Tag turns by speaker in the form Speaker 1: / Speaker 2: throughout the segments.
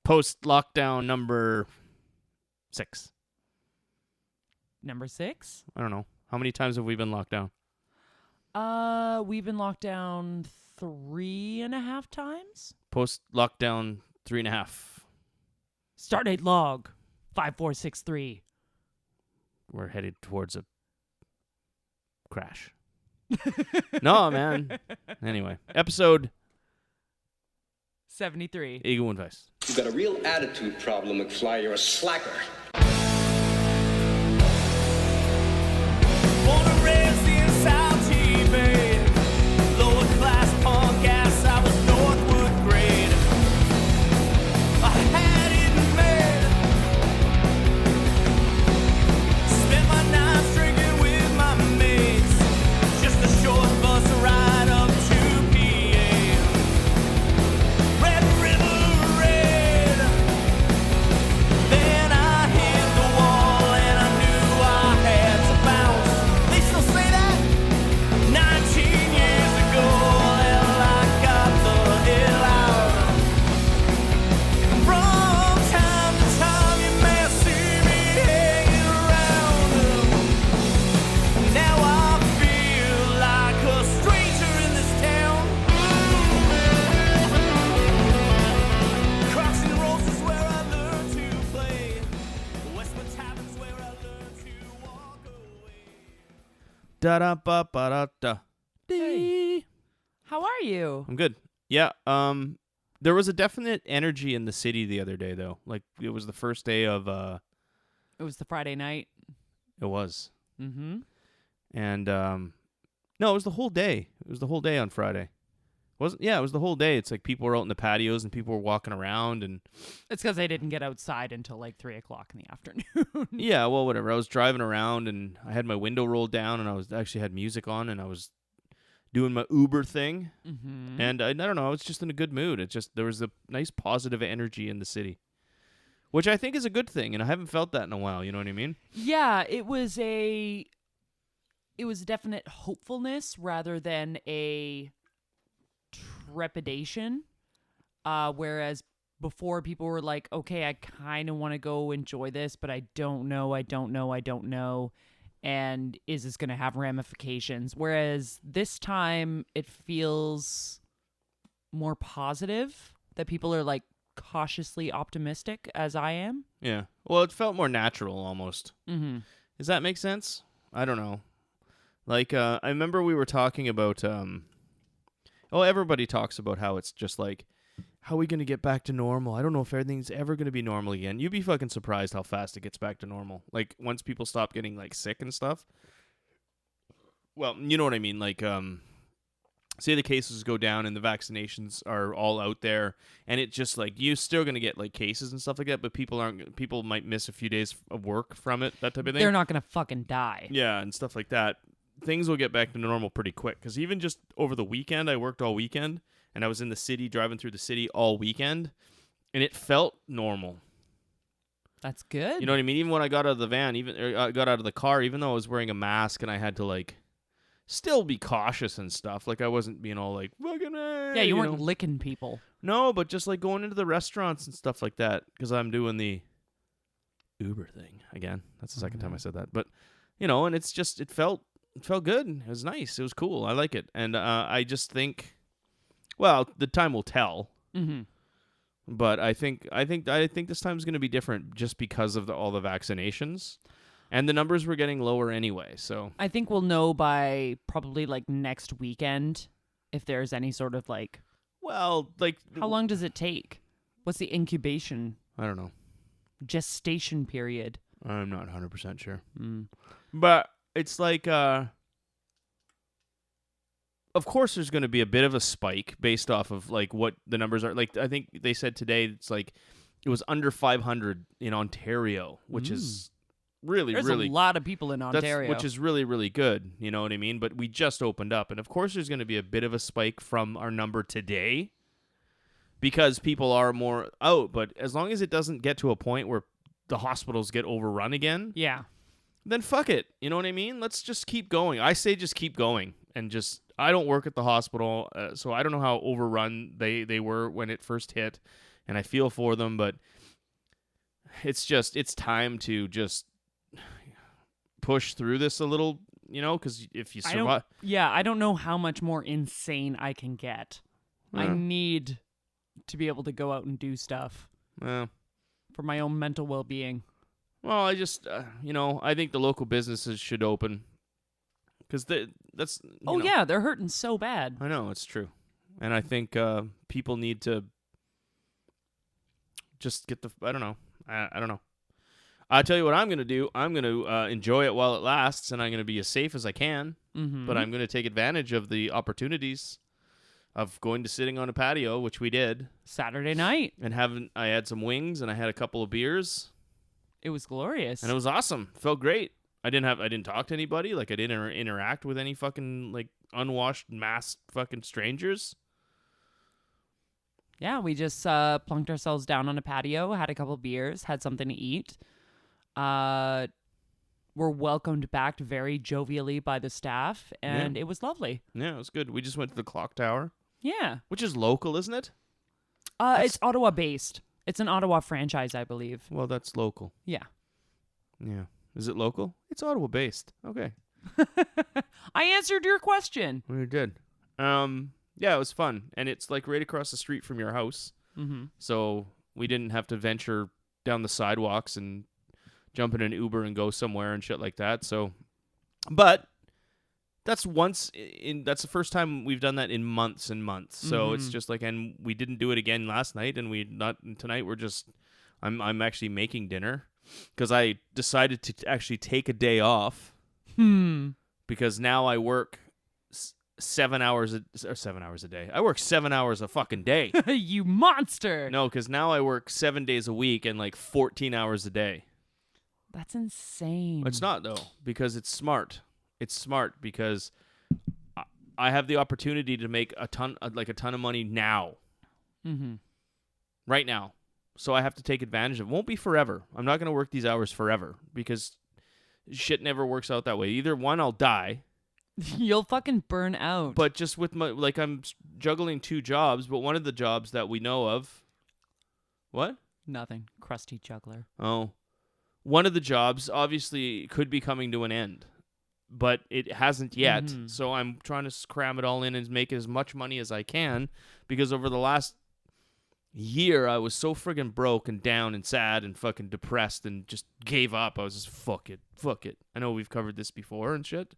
Speaker 1: Post-lockdown number 6.
Speaker 2: Number 6?
Speaker 1: I don't know. How many times have we been locked down?
Speaker 2: We've been locked down 3.5 times.
Speaker 1: Post-lockdown 3.5.
Speaker 2: Stardate log 5463.
Speaker 1: We're headed towards a crash. No, man. Anyway, episode
Speaker 2: 73.
Speaker 1: Ego and Vice.
Speaker 3: You've got a real attitude problem, McFly. You're a slacker.
Speaker 4: Born and raised in South Bay, lower class punk ass, I was Northwood grade. I had it made. Spent my nights drinking with my mates. Just a short bus ride up to PA. Red River Red. Then I hit the wall and I knew I had to bounce. They still say that 19 years ago, hell, I got the hell out. From time to time, you may see me hanging around. Now I feel like a stranger in this town. Crocs and rolls is where I learned to play. Westwood Tavern's where I learned to walk away.
Speaker 1: Da-da-ba-ba-da-da.
Speaker 2: Hey. How are you?
Speaker 1: I'm good. Yeah, there was a definite energy in the city the other day, though. Like, it was the first day of,
Speaker 2: It was the Friday night.
Speaker 1: it was.
Speaker 2: Mm-hmm.
Speaker 1: And, no, it was the whole day. It was the whole day on Friday. Wasn't? Yeah, it was the whole day. It's like people were out in the patios and people were walking around and,
Speaker 2: It's because I didn't get outside until like 3 o'clock in the afternoon.
Speaker 1: yeah, well, whatever. I was driving around and I had my window rolled down and I was actually had music on and I was doing my Uber thing.
Speaker 2: Mm-hmm.
Speaker 1: And I don't know, I was just in a good mood. It just, there was a nice positive energy in the city, which I think is a good thing. And I haven't felt that in a while. You know what I mean?
Speaker 2: Yeah, it was a definite hopefulness rather than a trepidation. Whereas before people were like, okay, I kind of want to go enjoy this, but I don't know. And is this going to have ramifications? Whereas this time it feels more positive that people are like cautiously optimistic as I am.
Speaker 1: Yeah. Well, it felt more natural almost.
Speaker 2: Mm-hmm.
Speaker 1: Does that make sense? I don't know. Like, I remember we were talking about, everybody talks about how it's just like, how are we going to get back to normal? I don't know if everything's ever going to be normal again. You'd be fucking surprised how fast it gets back to normal. Like, once people stop getting, like, sick and stuff. Well, you know what I mean? Like, say the cases go down and the vaccinations are all out there, and it just, like, you're still going to get, like, cases and stuff like that, but people might miss a few days of work from it, that type of thing.
Speaker 2: They're not going to fucking die.
Speaker 1: Yeah, and stuff like that. Things will get back to normal pretty quick. Because even just over the weekend, I worked all weekend, and I was in the city, driving through the city all weekend, and it felt normal.
Speaker 2: That's good.
Speaker 1: You know what I mean? Even when I got out of the van, I got out of the car, even though I was wearing a mask and I had to, like, still be cautious and stuff. Like, I wasn't being all, like, fucking,
Speaker 2: yeah, you weren't licking people.
Speaker 1: No, but just, like, going into the restaurants and stuff like that, because I'm doing the Uber thing again. That's the second time I said that. But, you know, and it's just, it felt good. It was nice. It was cool. I like it. And I just think, well, the time will tell.
Speaker 2: Mm-hmm.
Speaker 1: But I think this time is going to be different just because of all the vaccinations, and the numbers were getting lower anyway. So
Speaker 2: I think we'll know by probably like next weekend if there's any sort of like.
Speaker 1: Well, like,
Speaker 2: how long does it take? What's the incubation?
Speaker 1: I don't know.
Speaker 2: Gestation period.
Speaker 1: I'm not 100% sure.
Speaker 2: Mm.
Speaker 1: But it's like, of course there's going to be a bit of a spike based off of, like, what the numbers are. Like, I think they said today it's like it was under 500 in Ontario, which is really,
Speaker 2: There's
Speaker 1: really...
Speaker 2: a lot of people in Ontario.
Speaker 1: Which is really, really good, you know what I mean? But we just opened up, and of course there's going to be a bit of a spike from our number today because people are more out. But as long as it doesn't get to a point where the hospitals get overrun again...
Speaker 2: Yeah.
Speaker 1: Then fuck it. You know what I mean? Let's just keep going. I say just keep going. And just, I don't work at the hospital, so I don't know how overrun they were when it first hit. and I feel for them, but it's time to just push through this a little, because if you survive.
Speaker 2: I don't know how much more insane I can get. I need to be able to go out and do stuff for my own mental well-being.
Speaker 1: Well, I just, I think the local businesses should open. Because that's...
Speaker 2: yeah, they're hurting so bad.
Speaker 1: I know, it's true. And I think people need to just get the... I don't know. I don't know. I'll tell you what I'm going to do. I'm going to enjoy it while it lasts, and I'm going to be as safe as I can.
Speaker 2: Mm-hmm.
Speaker 1: But I'm going to take advantage of the opportunities of going to sitting on a patio, which we did.
Speaker 2: Saturday night.
Speaker 1: And I had some wings, and I had a couple of beers.
Speaker 2: It was glorious.
Speaker 1: And it was awesome. Felt great. I didn't talk to anybody. Like, I didn't interact with any fucking, like, unwashed, masked fucking strangers.
Speaker 2: Yeah, we just plunked ourselves down on a patio, had a couple beers, had something to eat. Were welcomed back very jovially by the staff, and it was lovely.
Speaker 1: Yeah, it was good. We just went to the clock tower.
Speaker 2: Yeah.
Speaker 1: Which is local, isn't it?
Speaker 2: It's Ottawa-based. It's an Ottawa franchise, I believe.
Speaker 1: Well, that's local.
Speaker 2: Yeah.
Speaker 1: Yeah. Is it local? It's Ottawa-based. Okay.
Speaker 2: I answered your question.
Speaker 1: We did. Yeah, it was fun. And it's like right across the street from your house.
Speaker 2: Mm-hmm.
Speaker 1: So we didn't have to venture down the sidewalks and jump in an Uber and go somewhere and shit like that. So, but that's that's the first time we've done that in months and months. So it's just like, and we didn't do it again last night, and tonight we're just, I'm actually making dinner because I decided to actually take a day off because now I work 7 hours a day. I work 7 hours a fucking day.
Speaker 2: You monster.
Speaker 1: No, because now I work 7 days a week and like 14 hours a day.
Speaker 2: That's insane.
Speaker 1: It's not, though, because it's smart. It's smart because I have the opportunity to make a ton of money now.
Speaker 2: Mm-hmm.
Speaker 1: Right now. So I have to take advantage of it. It won't be forever. I'm not going to work these hours forever because shit never works out that way. Either one, I'll die.
Speaker 2: You'll fucking burn out.
Speaker 1: But just with I'm juggling 2 jobs, but one of the jobs that we know of... What?
Speaker 2: Nothing. Crusty juggler.
Speaker 1: Oh. One of the jobs obviously could be coming to an end, but it hasn't yet.
Speaker 2: Mm-hmm.
Speaker 1: So I'm trying to cram it all in and make as much money as I can because over the last year I was so friggin' broke and down and sad and fucking depressed and just gave up. I was just fuck it. I know we've covered this before and shit,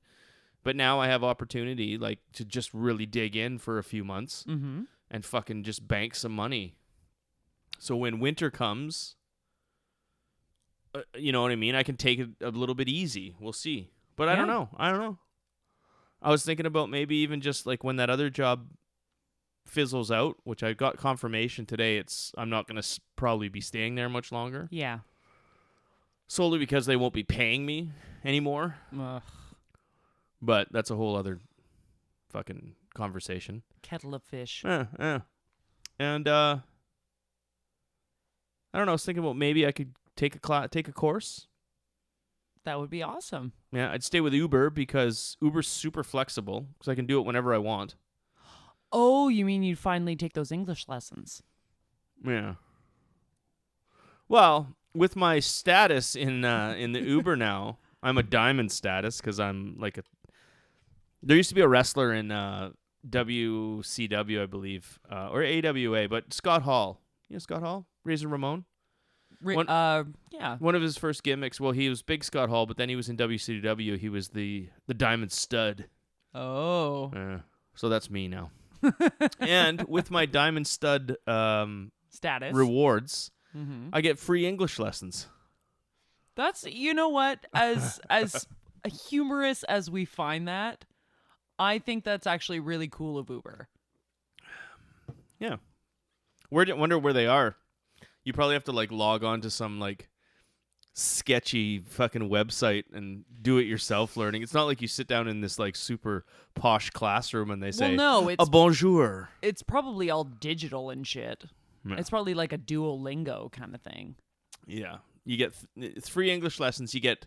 Speaker 1: but now I have opportunity like to just really dig in for a few months and fucking just bank some money. So when winter comes, you know what I mean? I can take it a little bit easy. We'll see. But I don't know. I was thinking about maybe even just like when that other job fizzles out, which I got confirmation today, I'm not going to probably be staying there much longer.
Speaker 2: Yeah.
Speaker 1: Solely because they won't be paying me anymore.
Speaker 2: Ugh.
Speaker 1: But that's a whole other fucking conversation.
Speaker 2: Kettle of fish.
Speaker 1: And I don't know, I was thinking about maybe I could take a course.
Speaker 2: That would be awesome.
Speaker 1: Yeah, I'd stay with Uber because Uber's super flexible because I can do it whenever I want.
Speaker 2: Oh, you mean you'd finally take those English lessons?
Speaker 1: Yeah. Well, with my status in the Uber now, I'm a diamond status because I'm like there used to be a wrestler in WCW, I believe, or AWA, but Scott Hall. You know Scott Hall? Razor Ramon?
Speaker 2: Yeah.
Speaker 1: One of his first gimmicks, well, he was Big Scott Hall, but then he was in WCW. He was the Diamond Stud.
Speaker 2: Oh.
Speaker 1: So that's me now. And with my Diamond Stud
Speaker 2: status
Speaker 1: rewards, I get free English lessons.
Speaker 2: That's, you know what, as humorous as we find that, I think that's actually really cool of Uber.
Speaker 1: Yeah. Wonder where they are. You probably have to like log on to some like sketchy fucking website and do it yourself learning. It's not like you sit down in this like super posh classroom and they say,
Speaker 2: well, no, it's
Speaker 1: bonjour.
Speaker 2: It's probably all digital and shit.
Speaker 1: Yeah.
Speaker 2: It's probably like a Duolingo kind of thing.
Speaker 1: Yeah. You get it's free English lessons. You get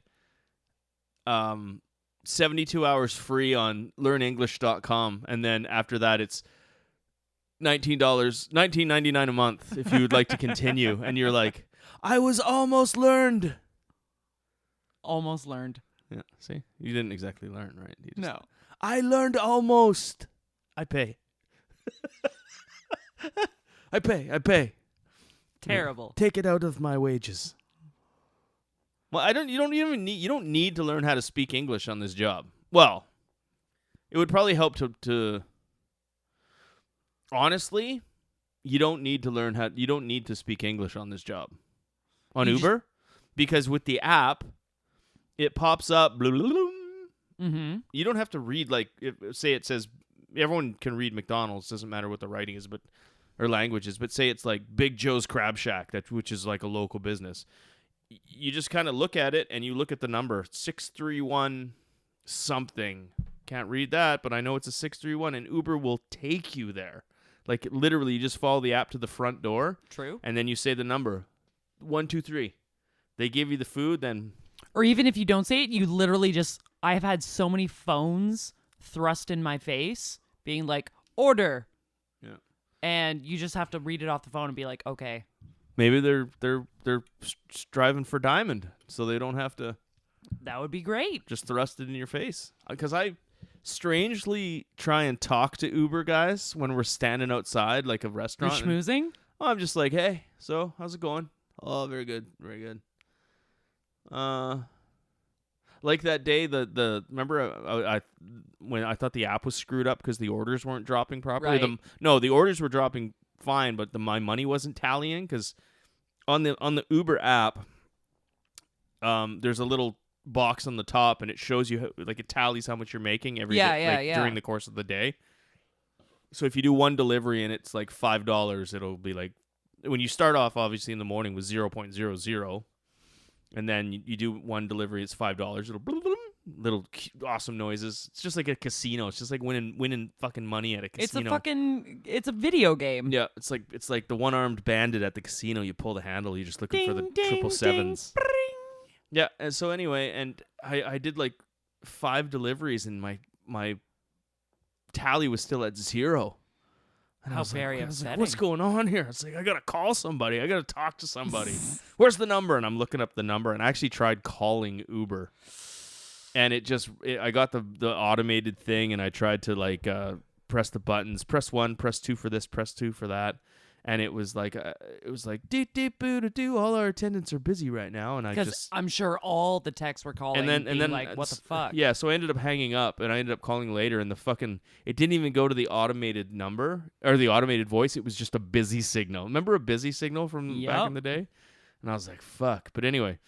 Speaker 1: 72 hours free on learnenglish.com, and then after that it's $19.99 a month if you would like to continue. And you're like, I was almost learned.
Speaker 2: Almost learned.
Speaker 1: Yeah, see? You didn't exactly learn, right? You just,
Speaker 2: No.
Speaker 1: I learned almost. I pay. I pay.
Speaker 2: Terrible.
Speaker 1: Take it out of my wages. Well, you don't need to learn how to speak English on this job. Well, it would probably help to honestly, you don't need to speak English on this job. On
Speaker 2: You
Speaker 1: Uber, because with the app, it pops up. Blah, blah, blah.
Speaker 2: Mm-hmm.
Speaker 1: You don't have to read, like, say it says, everyone can read McDonald's, doesn't matter what the writing is, or language is, but say it's like Big Joe's Crab Shack, which is like a local business. You just kind of look at it and you look at the number 631 something. Can't read that, but I know it's a 631, and Uber will take you there. Like, literally, you just follow the app to the front door.
Speaker 2: True.
Speaker 1: And then you say the number 123. They give you the food, then.
Speaker 2: Or even if you don't say it, you literally just. I have had so many phones thrust in my face, being like, order.
Speaker 1: Yeah.
Speaker 2: And you just have to read it off the phone and be like, okay.
Speaker 1: Maybe they're striving for diamond, so they don't have to
Speaker 2: That would be great.
Speaker 1: just thrust it in your face. Because I strangely try and talk to Uber guys when we're standing outside like a
Speaker 2: You're
Speaker 1: restaurant.
Speaker 2: schmoozing?
Speaker 1: I'm just like, hey, so how's it going? Oh, very good, very good. Like that day, remember when I thought the app was screwed up because the orders weren't dropping properly.
Speaker 2: Right.
Speaker 1: The orders were dropping fine, but my money wasn't tallying because on the Uber app, there's a little box on the top and it shows you it tallies how much you're making every day, during the course of the day. So if you do one delivery and it's like $5, it'll be like, when you start off obviously in the morning with 0.00, and then you do one delivery, it's $5. It'll little awesome noises. It's just like a casino. It's just like winning fucking money at a casino.
Speaker 2: It's a video game.
Speaker 1: Yeah, it's like the one-armed bandit at the casino. You pull the handle, you're just looking for the
Speaker 2: Ding, ding,
Speaker 1: 777s.
Speaker 2: ding,
Speaker 1: Yeah, and so anyway, and I did like 5 deliveries, and my tally was still at 0. And
Speaker 2: How
Speaker 1: I was
Speaker 2: very
Speaker 1: like,
Speaker 2: upsetting.
Speaker 1: what's going on here? It's like, I gotta call somebody. I gotta talk to somebody. Where's the number? And I'm looking up the number, and I actually tried calling Uber, and I got the automated thing, and I tried to press the buttons, press 1, press 2 for this, press 2 for that. And it was like deep deep boo to do. All our attendants are busy right now, and
Speaker 2: Because I'm sure all the texts were calling
Speaker 1: and then
Speaker 2: like, what the fuck?
Speaker 1: Yeah, so I ended up hanging up, and I ended up calling later, and it didn't even go to the automated number or the automated voice. It was just a busy signal. Remember a busy signal from back in the day? And I was like, fuck. But anyway,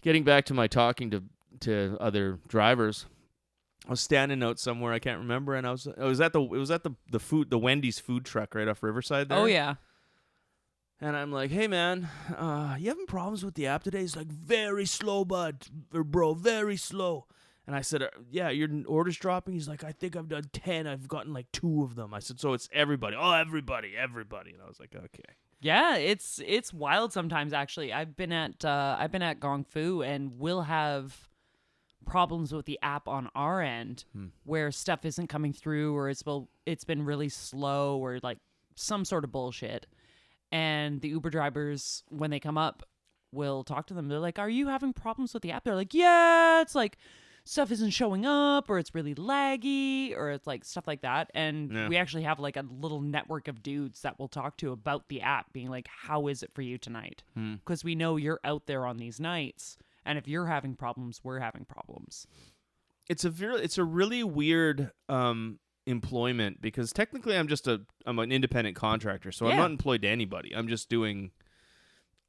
Speaker 1: getting back to my talking to other drivers. I was standing out somewhere, I can't remember, and it was at the Wendy's food truck right off Riverside there.
Speaker 2: Oh yeah.
Speaker 1: And I'm like, hey, man, you having problems with the app today? He's like, very slow, bro, very slow. And I said, yeah, your order's dropping? He's like, I think I've done 10. I've gotten like 2 of them. I said, so it's everybody. Oh, everybody. And I was like, okay.
Speaker 2: Yeah, it's wild sometimes, actually. I've been at Gong Fu, and we'll have problems with the app on our end where stuff isn't coming through, or it's been really slow, or like some sort of bullshit. And the Uber drivers, when they come up, will talk to them. They're like, are you having problems with the app? They're like, yeah, it's like stuff isn't showing up, or it's really laggy, or it's like stuff like that. And we actually have like a little network of dudes that we'll talk to about the app, being like, how is it for you tonight? Because we know you're out there on these nights, and if you're having problems, we're having problems.
Speaker 1: It's a really weird employment, because technically I'm an independent contractor, so I'm not employed to anybody. I'm just doing,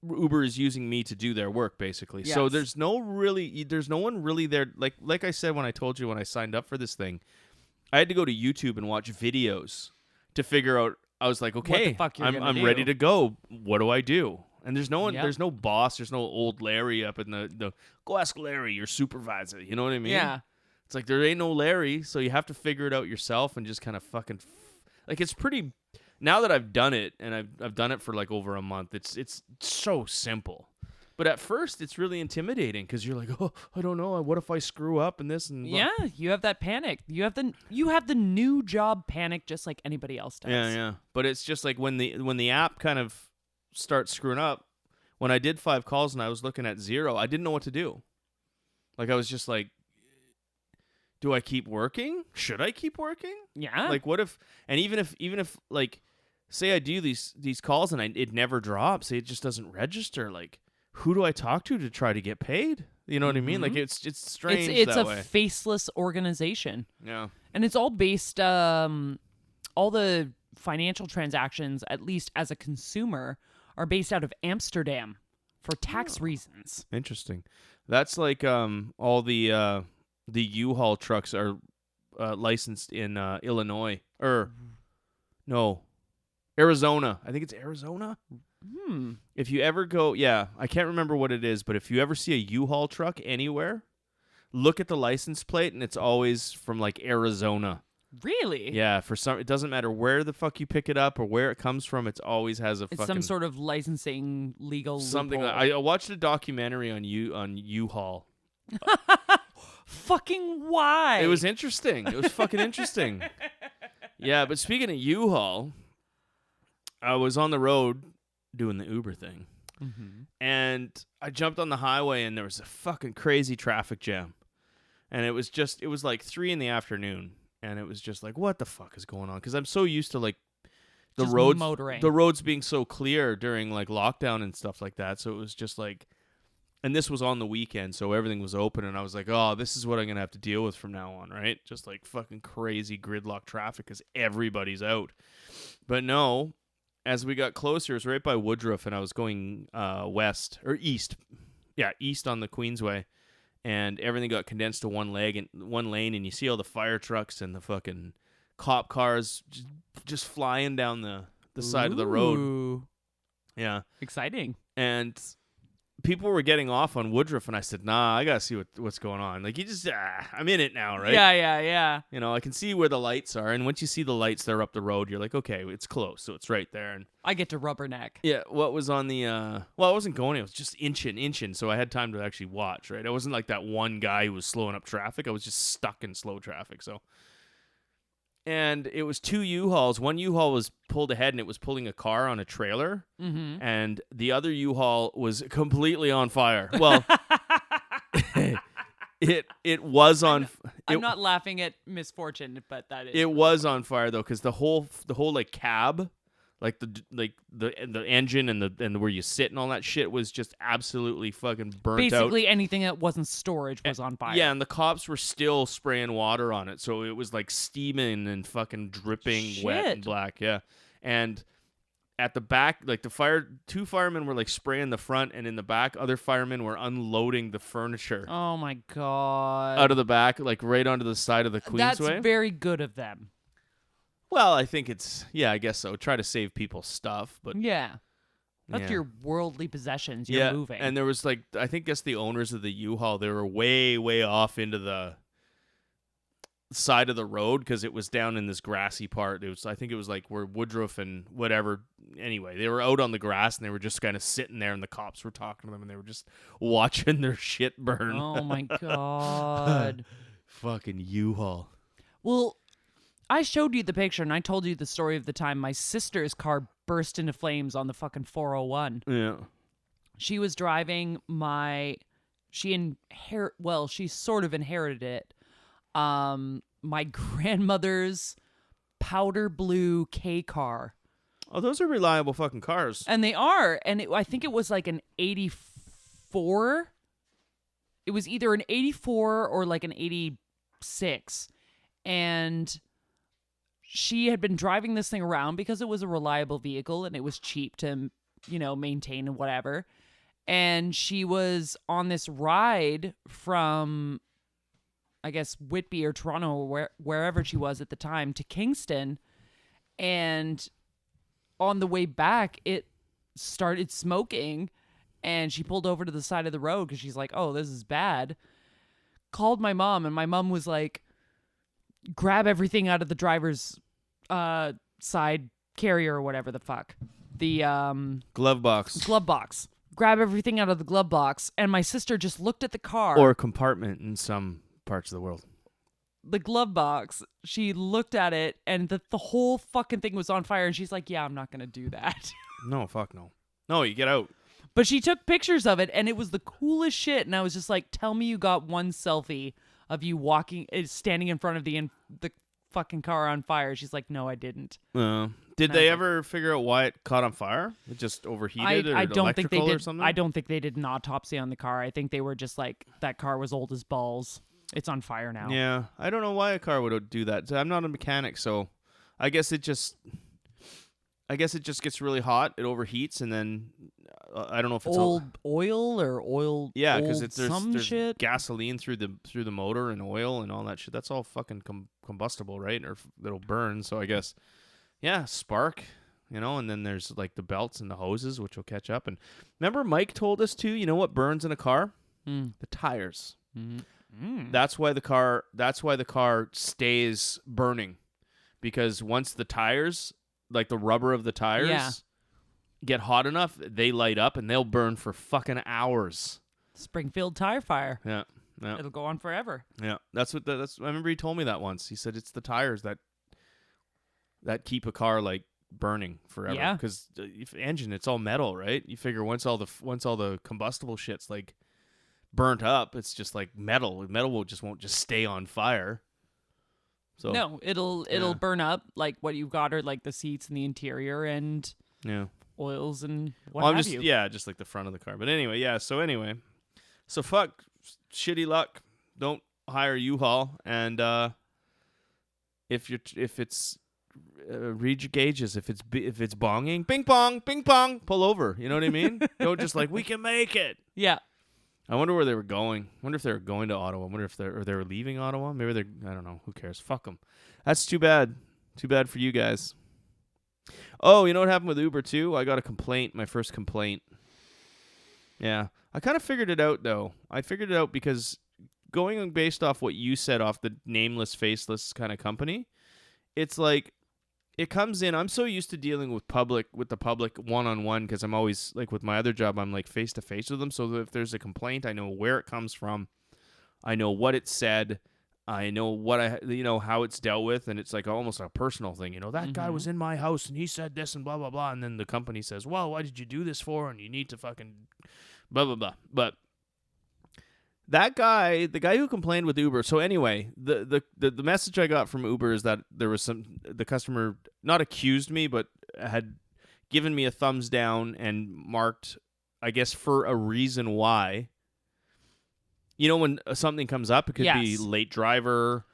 Speaker 1: Uber is using me to do their work, basically.
Speaker 2: Yes.
Speaker 1: So there's no one really there. Like I said when I told you when I signed up for this thing, I had to go to YouTube and watch videos to figure out. I was like, okay,
Speaker 2: What the fuck you're gonna
Speaker 1: I'm
Speaker 2: do.
Speaker 1: ready to go. What do I do? And there's no one.
Speaker 2: Yep.
Speaker 1: There's no boss. There's no old Larry up in the go ask Larry, your supervisor. You know what I mean?
Speaker 2: Yeah.
Speaker 1: It's like there ain't no Larry, so you have to figure it out yourself and just kind of fucking it's pretty. Now that I've done it, and I've done it for like over a month, it's so simple. But at first, it's really intimidating because you're like, oh, I don't know. What if I screw up and this and
Speaker 2: Yeah, you have that panic. You have the new job panic just like anybody else does.
Speaker 1: Yeah. But it's just like when the app kind of starts screwing up. When I did 5 calls and I was looking at 0, I didn't know what to do. Like I was just like, do I keep working? Should I keep working?
Speaker 2: Yeah.
Speaker 1: Like what if? And even if like, say I do these calls and it never drops, say it just doesn't register. Like, who do I talk to try to get paid? You know what I mean? Like it's strange.
Speaker 2: It's
Speaker 1: that
Speaker 2: a
Speaker 1: way.
Speaker 2: faceless organization.
Speaker 1: Yeah.
Speaker 2: And it's all based all the financial transactions, at least as a consumer, are based out of Amsterdam for tax reasons.
Speaker 1: Interesting. That's like all the U-Haul trucks are licensed in Illinois no, Arizona. I think it's Arizona. If you ever go, I can't remember what it is, but if you ever see a U-Haul truck anywhere, look at the license plate, and it's always from like Arizona.
Speaker 2: Really?
Speaker 1: Yeah, it doesn't matter where the fuck you pick it up or where it comes from. It always has a
Speaker 2: It's
Speaker 1: fucking
Speaker 2: some sort of licensing legal
Speaker 1: something.
Speaker 2: loophole.
Speaker 1: I watched a documentary on U-Haul.
Speaker 2: Fucking why?
Speaker 1: It was interesting. It was fucking interesting. Yeah, but speaking of U-Haul, I was on the road doing the Uber thing, and I jumped on the highway, and there was a fucking crazy traffic jam, and it was like 3 p.m, and it was just like, what the fuck is going on? Because I'm so used to like the
Speaker 2: Just
Speaker 1: roads,
Speaker 2: motoring.
Speaker 1: the roads being so clear during like lockdown and stuff like that. So it was just like, and this was on the weekend, so everything was open, and I was like, oh, this is what I'm gonna have to deal with from now on, right? Just like fucking crazy gridlock traffic because everybody's out. But no. As we got closer, it was right by Woodruff, and I was going west or east. Yeah, east on the Queensway, and everything got condensed to one lane, and you see all the fire trucks and the fucking cop cars just flying down the side of the road.
Speaker 2: Ooh.
Speaker 1: Yeah.
Speaker 2: Exciting.
Speaker 1: And people were getting off on Woodruff, and I said, nah, I gotta see what's going on. Like, you just, I'm in it now, right?
Speaker 2: Yeah.
Speaker 1: You know, I can see where the lights are, and once you see the lights, they're up the road, you're like, okay, it's close, so it's right there. And
Speaker 2: I get to rubberneck.
Speaker 1: yeah, what was on the, well, I wasn't going, it was just inching, so I had time to actually watch, right? I wasn't like that one guy who was slowing up traffic. I was just stuck in slow traffic, so. And it was 2 U-Hauls. One U-Haul was pulled ahead, and it was pulling a car on a trailer, and the other U-Haul was completely on fire. Well, it was on.
Speaker 2: I'm not laughing at misfortune, but that is.
Speaker 1: It was on fire though, because the whole like cab, like the engine and where you sit and all that shit was just absolutely fucking burnt out.
Speaker 2: Basically, anything that wasn't storage was on fire.
Speaker 1: Yeah, and the cops were still spraying water on it, so it was like steaming and fucking dripping wet and
Speaker 2: Shit.
Speaker 1: black. Yeah, and at the back, like two firemen were like spraying the front, and in the back, other firemen were unloading the furniture
Speaker 2: Oh my god.
Speaker 1: out of the back, like right onto the side of the Queensway.
Speaker 2: That's very good of them.
Speaker 1: Well, I think I guess so. Try to save people's stuff, but
Speaker 2: Yeah. That's
Speaker 1: yeah.
Speaker 2: your worldly possessions you're moving.
Speaker 1: And there was like, I think the owners of the U-Haul, they were way, way off into the side of the road because it was down in this grassy part. I think it was like where Woodruff and whatever. Anyway, they were out on the grass and they were just kind of sitting there, and the cops were talking to them, and they were just watching their shit burn.
Speaker 2: Oh my god.
Speaker 1: Fucking U-Haul.
Speaker 2: Well, I showed you the picture, and I told you the story of the time my sister's car burst into flames on the fucking 401.
Speaker 1: Yeah.
Speaker 2: She was driving she sort of inherited it. My grandmother's powder blue K car.
Speaker 1: Oh, those are reliable fucking cars.
Speaker 2: And they are. And I think it was like an 84. It was either an 84 or like an 86. And she had been driving this thing around because it was a reliable vehicle and it was cheap to, maintain and whatever. And she was on this ride from, I guess, Whitby or Toronto or wherever she was at the time to Kingston. And on the way back, it started smoking, and she pulled over to the side of the road because she's like, oh, this is bad. Called my mom, and my mom was like, grab everything out of the driver's side carrier or whatever the fuck. The
Speaker 1: glove box.
Speaker 2: grab everything out of the glove box, and my sister just looked at the car.
Speaker 1: Or a compartment in some parts of the world.
Speaker 2: The glove box. She looked at it, and the whole fucking thing was on fire, and she's like, yeah, I'm not going to do that.
Speaker 1: No, fuck no. No, you get out.
Speaker 2: But she took pictures of it, and it was the coolest shit. And I was just like, tell me you got one selfie of you standing in front of the fucking car on fire. She's like, no, I didn't.
Speaker 1: Did they ever figure out why it caught on fire? It just overheated or
Speaker 2: I don't think they
Speaker 1: electrical
Speaker 2: did.
Speaker 1: or something?
Speaker 2: I don't think they did an autopsy on the car. I think they were just like, that car was old as balls. It's on fire now.
Speaker 1: Yeah, I don't know why a car would do that. I'm not a mechanic, so I guess it just gets really hot. It overheats, and then I don't know if it's
Speaker 2: old oil or oil.
Speaker 1: Yeah, because
Speaker 2: there's
Speaker 1: shit. Gasoline through the motor and oil and all that shit. That's all fucking combustible, right? Or it'll burn. So I guess, yeah, spark. And then there's like the belts and the hoses, which will catch up. And remember, Mike told us too. You know what burns in a car? The tires.
Speaker 2: Mm.
Speaker 1: That's why the car stays burning, because once the tires, like the rubber of the tires, get hot enough, they light up and they'll burn for fucking hours.
Speaker 2: Springfield tire fire.
Speaker 1: Yeah.
Speaker 2: It'll go on forever.
Speaker 1: Yeah, that's I remember he told me that once. He said it's the tires that keep a car like burning forever.
Speaker 2: Yeah.
Speaker 1: Because engine, it's all metal, right? You figure once all the combustible shit's like burnt up, it's just like metal. Metal won't just stay on fire. So
Speaker 2: no, it'll burn up. Like what you've got are like the seats and the interior and oils and what have you.
Speaker 1: Yeah, just like the front of the car. But anyway, so fuck shitty luck. Don't hire U-Haul, and if it's read your gauges. If it's bonging, ping pong, pull over. You know what I mean? Don't just like, we can make it.
Speaker 2: Yeah.
Speaker 1: I wonder where they were going. I wonder if they were going to Ottawa. I wonder if they were leaving Ottawa. Maybe I don't know. Who cares? Fuck them. That's too bad. Too bad for you guys. Oh, you know what happened with Uber too? I got a complaint. My first complaint. Yeah. I kind of figured it out though. I figured it out because going based off what you said off the nameless, faceless kind of company, it's like it comes in. I'm so used to dealing with the public one-on-one because I'm always like with my other job, I'm like face-to-face with them. So if there's a complaint, I know where it comes from. I know what it said. I know how it's dealt with, and it's like almost a personal thing. That guy was in my house and he said this and blah, blah, blah. And then the company says, well, why did you do this for? And you need to fucking blah, blah, blah. But that guy, the guy who complained with Uber. So anyway, the message I got from Uber is that the customer not accused me, but had given me a thumbs down and marked, I guess, for a reason why. When something comes up, it could be late driver,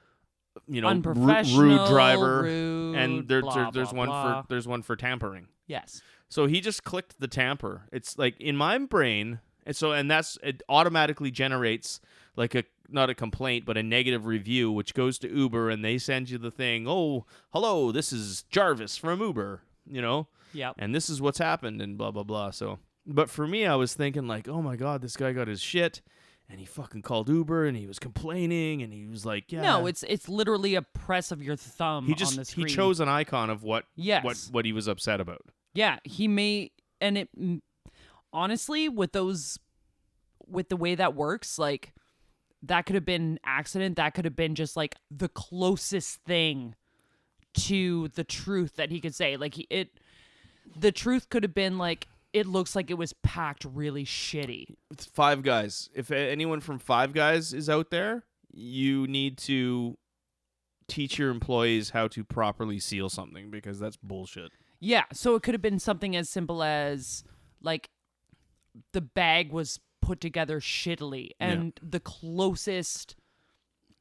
Speaker 2: unprofessional,
Speaker 1: rude driver,
Speaker 2: rude,
Speaker 1: and there's one for tampering.
Speaker 2: Yes.
Speaker 1: So he just clicked the tamper. It's like in my brain, it automatically generates like not a complaint, but a negative review, which goes to Uber, and they send you the thing. Oh, hello, this is Jarvis from Uber.
Speaker 2: Yep.
Speaker 1: And this is what's happened, and blah blah blah. So, but for me, I was thinking like, oh my god, this guy got his shit. And he fucking called Uber, and he was complaining, and he was like, "Yeah."
Speaker 2: No, it's literally a press of your thumb on the screen.
Speaker 1: He chose an icon of what he was upset about.
Speaker 2: Yeah, he may, and it honestly with the way that works, like that could have been an accident. That could have been just like the closest thing to the truth that he could say. Like the truth could have been like, it looks like it was packed really shitty.
Speaker 1: It's Five Guys. If anyone from Five Guys is out there, you need to teach your employees how to properly seal something, because that's bullshit.
Speaker 2: Yeah, so it could have been something as simple as like the bag was put together shittily, and the closest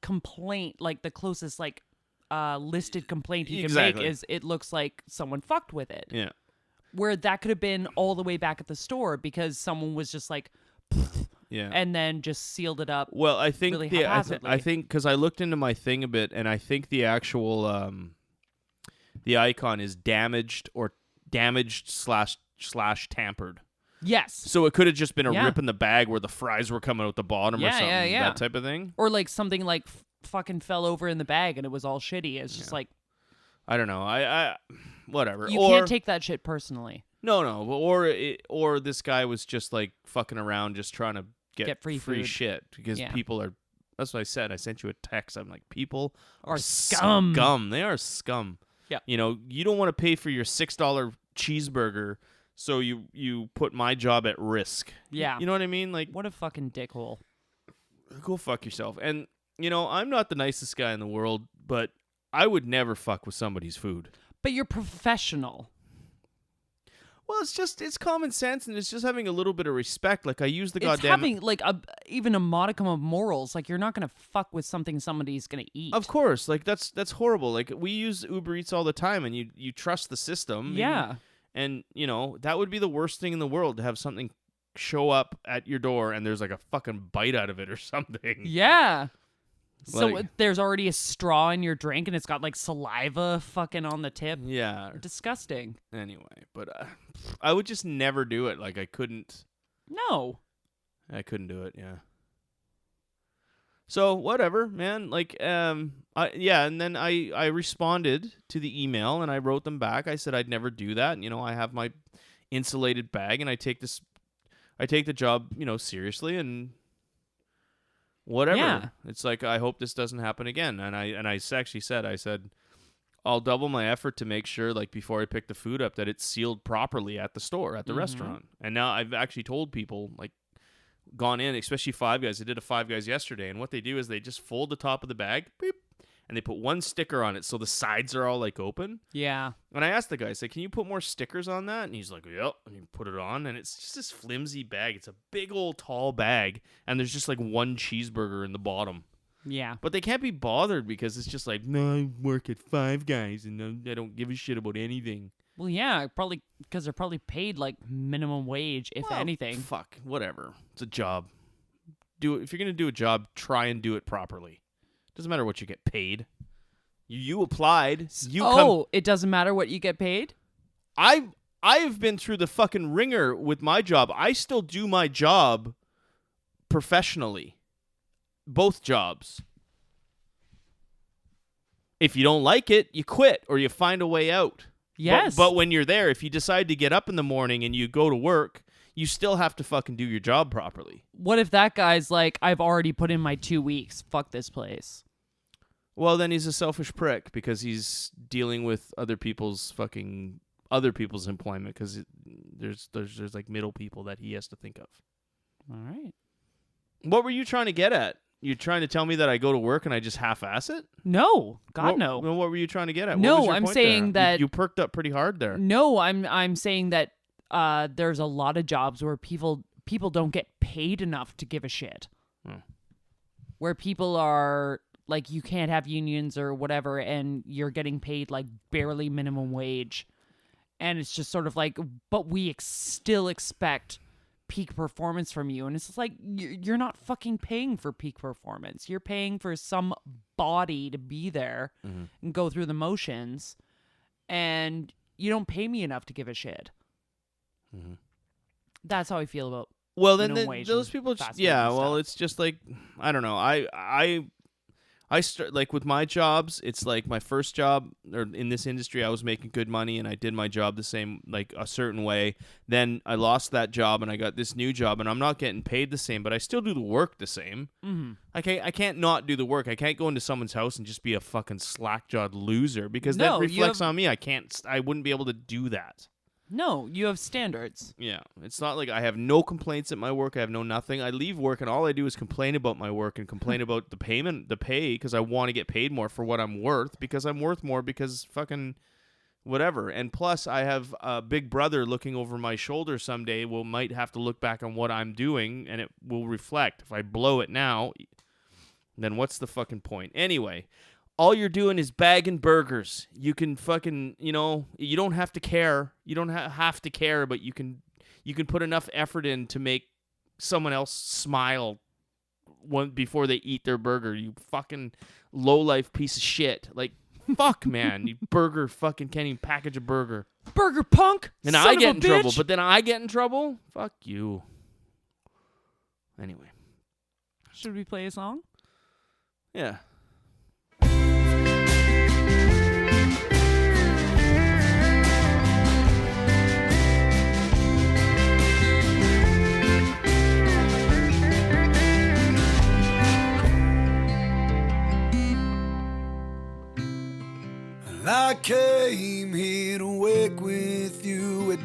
Speaker 2: complaint, like the closest like listed complaint he can make is it looks like someone fucked with it.
Speaker 1: Yeah.
Speaker 2: Where that could have been all the way back at the store because someone was just like, and then just sealed it up.
Speaker 1: Well, I think
Speaker 2: really haphazardly.
Speaker 1: I think because I looked into my thing a bit, and I think the actual the icon is damaged / tampered.
Speaker 2: Yes.
Speaker 1: So it could have just been a rip in the bag where the fries were coming out the bottom or something.
Speaker 2: Yeah.
Speaker 1: That type of thing.
Speaker 2: Or like something like fucking fell over in the bag and it was all shitty. It's just like,
Speaker 1: I don't know. I whatever.
Speaker 2: You can't take that shit personally.
Speaker 1: No, or this guy was just like fucking around, just trying to get
Speaker 2: free food.
Speaker 1: shit because
Speaker 2: Yeah.
Speaker 1: people are. That's what I said. I sent you a text. I'm like, people
Speaker 2: Are scum.
Speaker 1: Scum. They are scum.
Speaker 2: Yeah.
Speaker 1: You know, you don't want to pay for your $6 cheeseburger, so you put my job at risk.
Speaker 2: Yeah.
Speaker 1: You know what I mean? Like,
Speaker 2: What a fucking dickhole.
Speaker 1: go fuck yourself. And you know, I'm not the nicest guy in the world, but I would never fuck with somebody's food.
Speaker 2: But you're professional.
Speaker 1: Well, it's common sense, and it's just having a little bit of respect. Like I use the
Speaker 2: It's
Speaker 1: goddamn.
Speaker 2: having like even a modicum of morals. Like you're not gonna fuck with something somebody's gonna eat.
Speaker 1: Of course, like that's horrible. Like we use Uber Eats all the time, and you trust the system.
Speaker 2: Yeah.
Speaker 1: And you know that would be the worst thing in the world to have something show up at your door and there's like a fucking bite out of it or something.
Speaker 2: Yeah. So
Speaker 1: Like-
Speaker 2: there's already a straw in your drink and it's got like saliva fucking on the tip.
Speaker 1: Yeah.
Speaker 2: Disgusting.
Speaker 1: Anyway, but I would just never do it. Like I couldn't
Speaker 2: No.
Speaker 1: do it. Yeah. So whatever, man. Like, and then I responded to the email and I wrote them back. I said I'd never do that. You know, I have my insulated bag and I take the job, you know, seriously and whatever.
Speaker 2: Yeah.
Speaker 1: It's like I hope this doesn't happen again. And I actually said I'll double my effort to make sure, like before I pick the food up, that it's sealed properly at the store, at the restaurant. And now I've actually told people, like, gone in, especially Five Guys. I did a Five Guys yesterday, and what they do is they just fold the top of the bag, beep, and they put one sticker on it so the sides are all like open.
Speaker 2: Yeah.
Speaker 1: And I asked the guy, I said, "Can you put more stickers on that?" And he's like, "Yep." And he put it on, and it's just this flimsy bag. It's a big old tall bag, and there's just like one cheeseburger in the bottom.
Speaker 2: Yeah.
Speaker 1: But they can't be bothered because it's just like, no, I work at Five Guys, and I don't give a shit about anything.
Speaker 2: Well, yeah, probably because they're probably paid like minimum wage, if
Speaker 1: Well,
Speaker 2: anything.
Speaker 1: Fuck, whatever. It's a job. Do it. If you're gonna do a job, try and do it properly. Doesn't matter what you get paid. You applied.
Speaker 2: It doesn't matter what you get paid?
Speaker 1: I've been through the fucking ringer with my job. I still do my job professionally. Both jobs. If you don't like it, you quit or you find a way out.
Speaker 2: Yes.
Speaker 1: But when you're there, if you decide to get up in the morning and you go to work, you still have to fucking do your job properly.
Speaker 2: What if that guy's like, I've already put in my 2 weeks. Fuck this place.
Speaker 1: Well, then he's a selfish prick because he's dealing with other people's employment because there's like middle people that he has to think of.
Speaker 2: All right.
Speaker 1: What were you trying to get at? You're trying to tell me that I go to work and I just half-ass it?
Speaker 2: No. God, no.
Speaker 1: Well, what were you trying to get at?
Speaker 2: No,
Speaker 1: What was your
Speaker 2: I'm
Speaker 1: point
Speaker 2: saying
Speaker 1: there?
Speaker 2: that-
Speaker 1: You perked up pretty hard there.
Speaker 2: No, I'm saying that there's a lot of jobs where people don't get paid enough to give a shit. Where people are like, you can't have unions or whatever, and you're getting paid like barely minimum wage, and it's just sort of like, but we still expect peak performance from you, and it's just like you're not fucking paying for peak performance. You're paying for some body to be there and go through the motions, and you don't pay me enough to give a shit. That's how I feel about
Speaker 1: then
Speaker 2: minimum wage
Speaker 1: those
Speaker 2: and
Speaker 1: people,
Speaker 2: fast food
Speaker 1: yeah.
Speaker 2: and
Speaker 1: Well,
Speaker 2: stuff.
Speaker 1: it's just like I don't know. I start like with my jobs. It's like my first job or in this industry, I was making good money and I did my job the same, like a certain way. Then I lost that job and I got this new job and I'm not getting paid the same, but I still do the work the same. I can't not do the work. I can't go into someone's house and just be a fucking slack-jawed loser because
Speaker 2: No,
Speaker 1: that
Speaker 2: you
Speaker 1: reflects
Speaker 2: have-
Speaker 1: on me. I wouldn't be able to do that.
Speaker 2: No, you have standards.
Speaker 1: Yeah, it's not like I have no complaints at my work. I have no nothing. I leave work and all I do is complain about my work and complain about the pay because I want to get paid more for what I'm worth because I'm worth more because fucking whatever. And plus, I have a big brother looking over my shoulder someday. Might have to look back on what I'm doing and it will reflect. If I blow it now, then what's the fucking point? Anyway. All you're doing is bagging burgers. You can fucking, you don't have to care. You don't have to care, but you can put enough effort in to make someone else smile before they eat their burger. You fucking low-life piece of shit. Like, fuck, man. You burger fucking can't even package a burger.
Speaker 2: Burger punk.
Speaker 1: And
Speaker 2: son
Speaker 1: I
Speaker 2: of
Speaker 1: get
Speaker 2: a
Speaker 1: in trouble,
Speaker 2: bitch!
Speaker 1: but then I get in trouble? Fuck you. Anyway.
Speaker 2: Should we play a song?
Speaker 1: Yeah.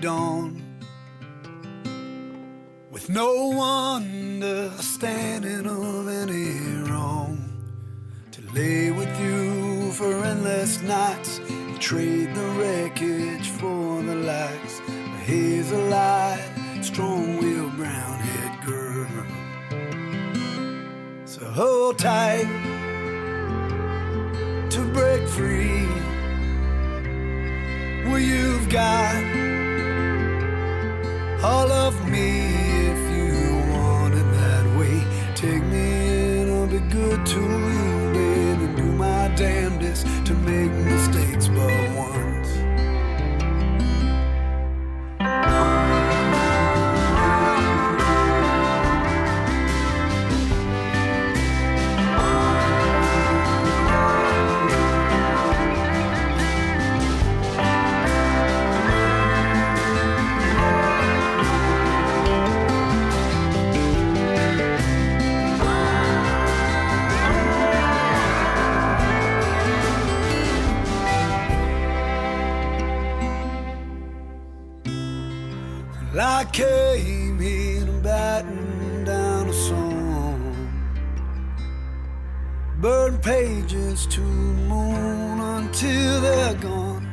Speaker 5: dawn, with no understanding of any wrong, to lay with you for endless nights, trade the wreckage for the lights, a hazel-eyed, strong-willed, brown-haired girl. So hold tight to break free. Well, you've got all of me if you want it that way. Take me in, I'll be good to you, baby. Do my damnedest to make mistakes but once. I came here to batten down a song, burn pages to the moon until they're gone.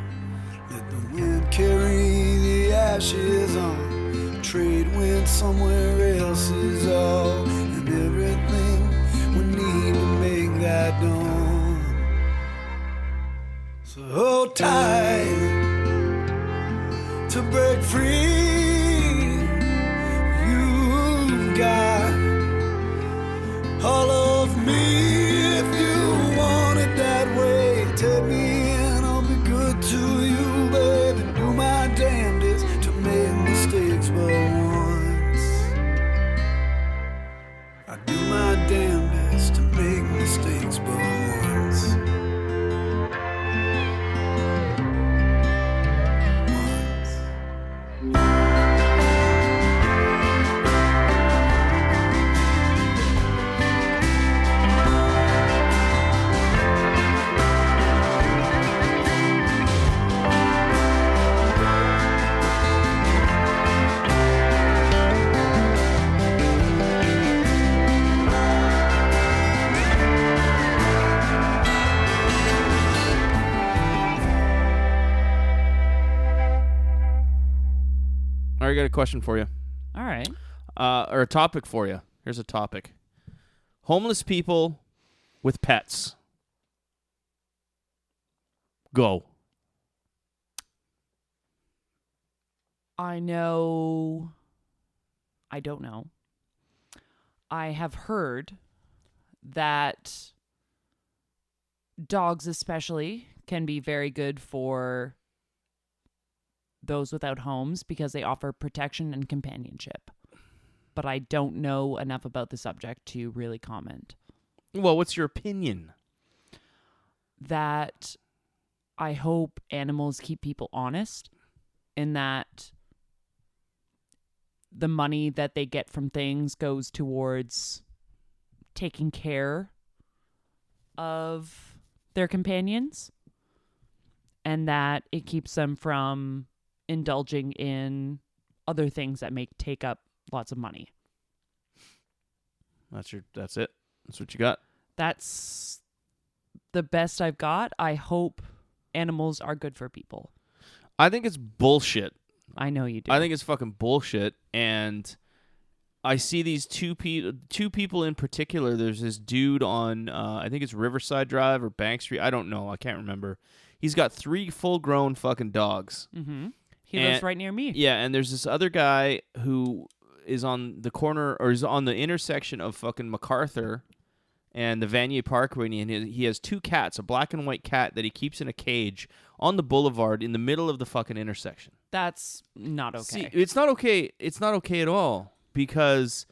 Speaker 5: Let the wind carry the ashes on. Trade wind somewhere else is all, and everything we need to make that dawn. So hold tight to break free. Got all of me if you want it that way. Take me in, I'll be good to you, baby. Do my damnedest to make mistakes but once. I do my damnedest to make mistakes but once.
Speaker 1: I got a question for you.
Speaker 2: All right.
Speaker 1: Or a topic for you. Here's a topic. Homeless people with pets. Go.
Speaker 2: I don't know. I have heard that dogs especially can be very good for those without homes because they offer protection and companionship. But I don't know enough about the subject to really comment.
Speaker 1: Well, what's your opinion?
Speaker 2: That I hope animals keep people honest, in that the money that they get from things goes towards taking care of their companions, and that it keeps them from indulging in other things that may take up lots of money.
Speaker 1: That's it. That's what you got.
Speaker 2: That's the best I've got. I hope animals are good for people.
Speaker 1: I think it's bullshit.
Speaker 2: I know you do.
Speaker 1: I think it's fucking bullshit. And I see these two people in particular. There's this dude on, I think it's Riverside Drive or Bank Street. I don't know. I can't remember. He's got 3 full-grown fucking dogs.
Speaker 2: Mm-hmm. He lives right near me.
Speaker 1: Yeah, and there's this other guy who is on the corner, or is on the intersection of fucking MacArthur and the Vanier Parkway, and he has 2 cats, a black and white cat that he keeps in a cage on the boulevard in the middle of the fucking intersection.
Speaker 2: That's not okay.
Speaker 1: See, it's not okay. It's not okay at all, because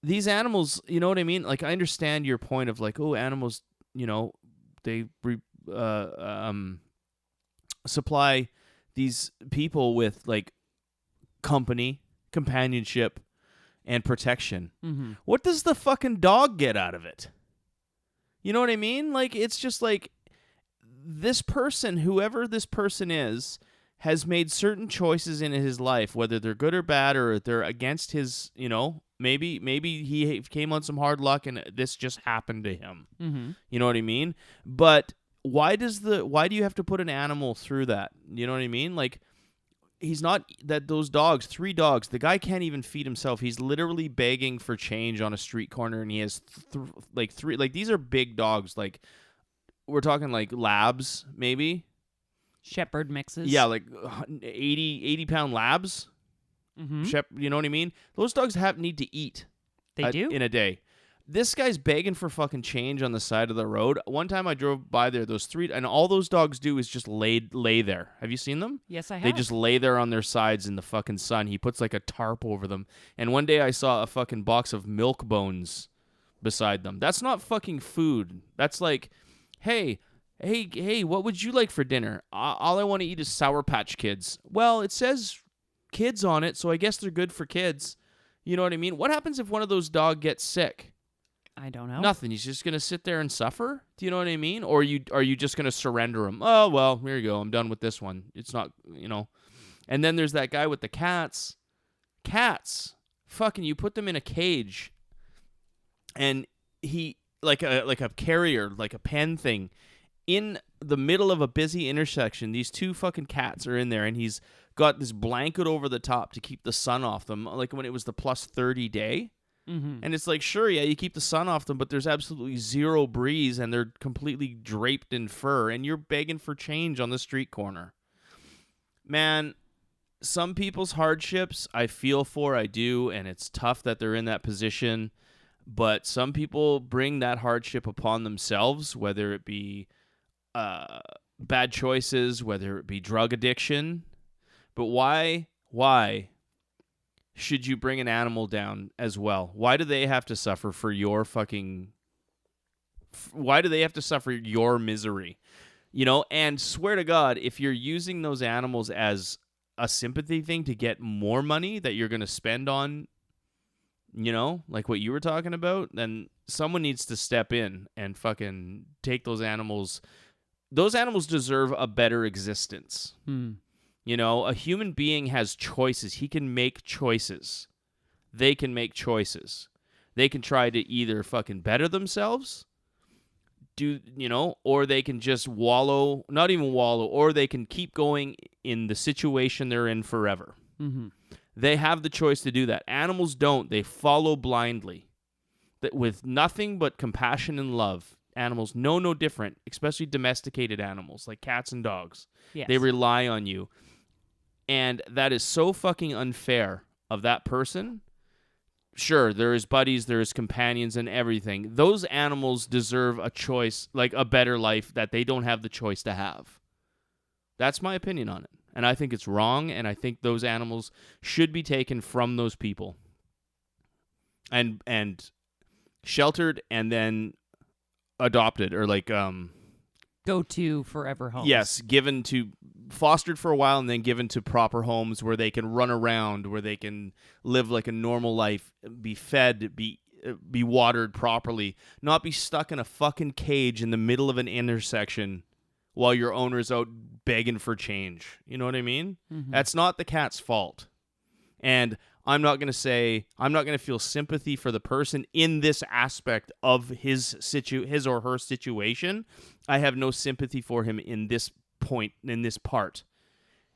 Speaker 1: these animals, you know what I mean? Like, I understand your point of like, oh, animals, you know, they supply these people with like company, companionship, and protection.
Speaker 2: Mm-hmm.
Speaker 1: What does the fucking dog get out of it? You know what I mean? Like, it's just like this person, whoever this person is, has made certain choices in his life, whether they're good or bad, or they're against his, maybe he came on some hard luck and this just happened to him.
Speaker 2: Mm-hmm.
Speaker 1: You know what I mean? But why do you have to put an animal through that? You know what I mean? Like, he's not those dogs, 3 dogs, the guy can't even feed himself. He's literally begging for change on a street corner, and he has 3, like, these are big dogs. Like, we're talking like labs, maybe.
Speaker 2: Shepherd mixes.
Speaker 1: Yeah, like 80-pound labs.
Speaker 2: Mm-hmm.
Speaker 1: You know what I mean? Those dogs need to eat.
Speaker 2: They do?
Speaker 1: In a day. This guy's begging for fucking change on the side of the road. One time I drove by there, those 3, and all those dogs do is just lay there. Have you seen them?
Speaker 2: Yes, I have.
Speaker 1: They just lay there on their sides in the fucking sun. He puts like a tarp over them. And one day I saw a fucking box of milk bones beside them. That's not fucking food. That's like, hey, what would you like for dinner? All I want to eat is Sour Patch Kids. Well, it says kids on it, so I guess they're good for kids. You know what I mean? What happens if one of those dogs gets sick?
Speaker 2: I don't know.
Speaker 1: Nothing. He's just going to sit there and suffer? Do you know what I mean? Or are you just going to surrender him? Oh, well, here you go. I'm done with this one. It's not, And then there's that guy with the cats. Cats. Fucking, you put them in a cage. And he, like a carrier, like a pen thing. In the middle of a busy intersection, these 2 fucking cats are in there, and he's got this blanket over the top to keep the sun off them, like when it was the plus 30 day.
Speaker 2: Mm-hmm.
Speaker 1: And it's like, sure, yeah, you keep the sun off them, but there's absolutely zero breeze, and they're completely draped in fur, and you're begging for change on the street corner. Man, some people's hardships I feel for, I do, and it's tough that they're in that position, but some people bring that hardship upon themselves, whether it be bad choices, whether it be drug addiction. But why should you bring an animal down as well? Why do they have to suffer for your why do they have to suffer your misery? And swear to God, if you're using those animals as a sympathy thing to get more money that you're going to spend on, like what you were talking about, then someone needs to step in and fucking take those animals. Those animals deserve a better existence. A human being has choices. He can make choices. They can make choices. They can try to either fucking better themselves, or they can just not even wallow, or they can keep going in the situation they're in forever.
Speaker 2: Mm-hmm.
Speaker 1: They have the choice to do that. Animals don't. They follow blindly. With nothing but compassion and love. Animals know no different, especially domesticated animals like cats and dogs.
Speaker 2: Yes.
Speaker 1: They rely on you. And that is so fucking unfair of that person. Sure, there is buddies, there is companions and everything. Those animals deserve a choice, like a better life that they don't have the choice to have. That's my opinion on it. And I think it's wrong, and I think those animals should be taken from those people. And sheltered and then adopted, or like
Speaker 2: go to forever homes.
Speaker 1: Yes, fostered for a while and then given to proper homes where they can run around, where they can live like a normal life, be fed, be watered properly, not be stuck in a fucking cage in the middle of an intersection while your owner's out begging for change. You know what I mean? Mm-hmm. That's not the cat's fault. And I'm not going to feel sympathy for the person in this aspect of his or her situation. I have no sympathy for him in this point, in this part.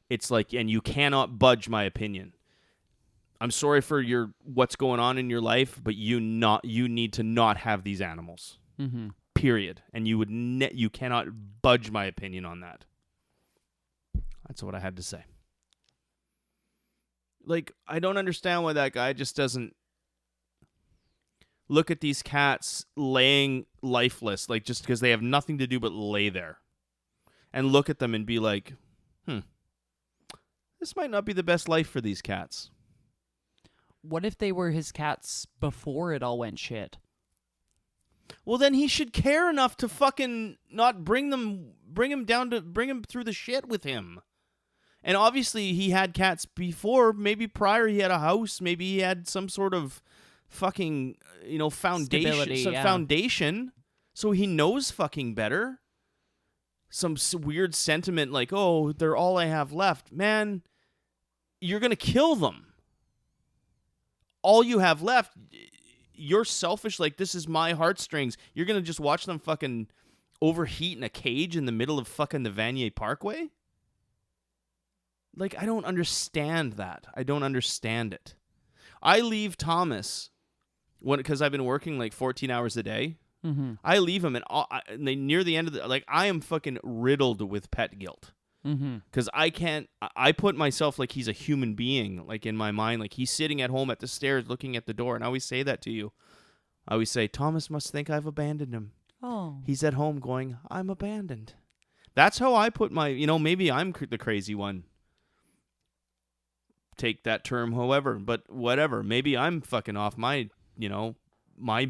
Speaker 1: It's like, and you cannot budge my opinion. I'm sorry for what's going on in your life, but you need to not have these animals.
Speaker 2: Mm-hmm.
Speaker 1: Period. And you cannot budge my opinion on that. That's what I had to say. Like, I don't understand why that guy just doesn't look at these cats laying lifeless, like just because they have nothing to do but lay there, and look at them and be like, this might not be the best life for these cats.
Speaker 2: What if they were his cats before it all went shit?
Speaker 1: Well, then he should care enough to fucking not bring him through the shit with him. And obviously he had cats before. Maybe prior he had a house. Maybe he had some sort of fucking, foundation.
Speaker 2: Stability,
Speaker 1: foundation. So he knows fucking better. some weird sentiment like, oh, they're all I have left. Man, you're going to kill them. All you have left, you're selfish. Like, this is my heartstrings. You're going to just watch them fucking overheat in a cage in the middle of fucking the Vanier Parkway? Like, I don't understand that. I don't understand it. I leave Thomas because I've been working like 14 hours a day.
Speaker 2: Mm-hmm.
Speaker 1: I leave him, and near the end of like, I am fucking riddled with pet guilt. Because I can't, I put myself like he's a human being, like in my mind, like he's sitting at home at the stairs looking at the door. And I always say that to you. I always say, Thomas must think I've abandoned him.
Speaker 2: Oh.
Speaker 1: He's at home going, I'm abandoned. That's how I put my, maybe I'm the crazy one. Take that term, however, but whatever. Maybe I'm fucking off my, my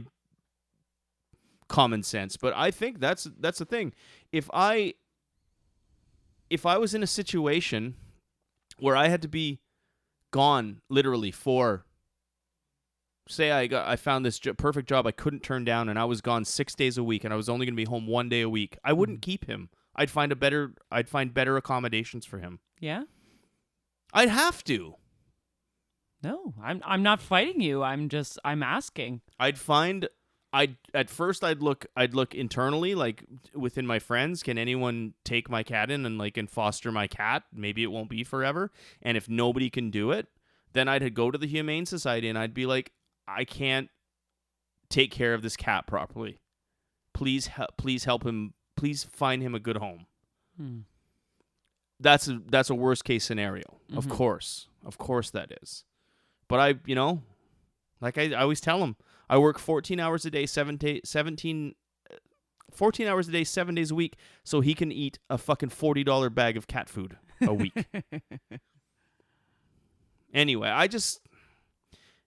Speaker 1: common sense. But I think that's the thing. If I was in a situation where I had to be gone literally for, say I found this perfect job I couldn't turn down, and I was gone 6 days a week, and I was only going to be home 1 day a week, I wouldn't keep him. I'd find better accommodations for him.
Speaker 2: Yeah?
Speaker 1: I'd have to.
Speaker 2: No, I'm not fighting you. I'm asking.
Speaker 1: At first I'd look internally, like within my friends, can anyone take my cat in and foster my cat? Maybe it won't be forever. And if nobody can do it, then I'd go to the Humane Society and I'd be like, I can't take care of this cat properly. Please help him. Please find him a good home. That's a worst case scenario. Mm-hmm. Of course that is. But I always tell him, I work 14 hours a day, 14 hours a day, 7 days a week, so he can eat a fucking $40 bag of cat food a week. Anyway,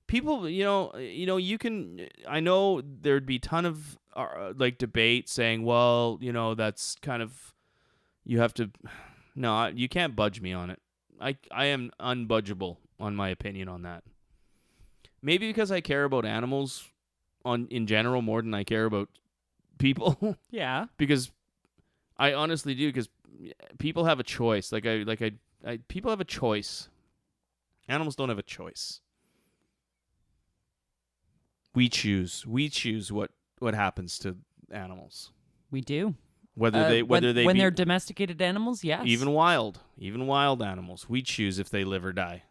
Speaker 1: people, you can, I know there'd be a ton of debate saying, well, that's kind of, you have to, no, you can't budge me on it. I am unbudgeable on my opinion on that. Maybe because I care about animals in general more than I care about people.
Speaker 2: Yeah.
Speaker 1: Because I honestly do, because people have a choice. People have a choice. Animals don't have a choice. We choose what happens to animals.
Speaker 2: We do.
Speaker 1: Whether
Speaker 2: when they're domesticated animals, yes.
Speaker 1: Even wild animals, we choose if they live or die.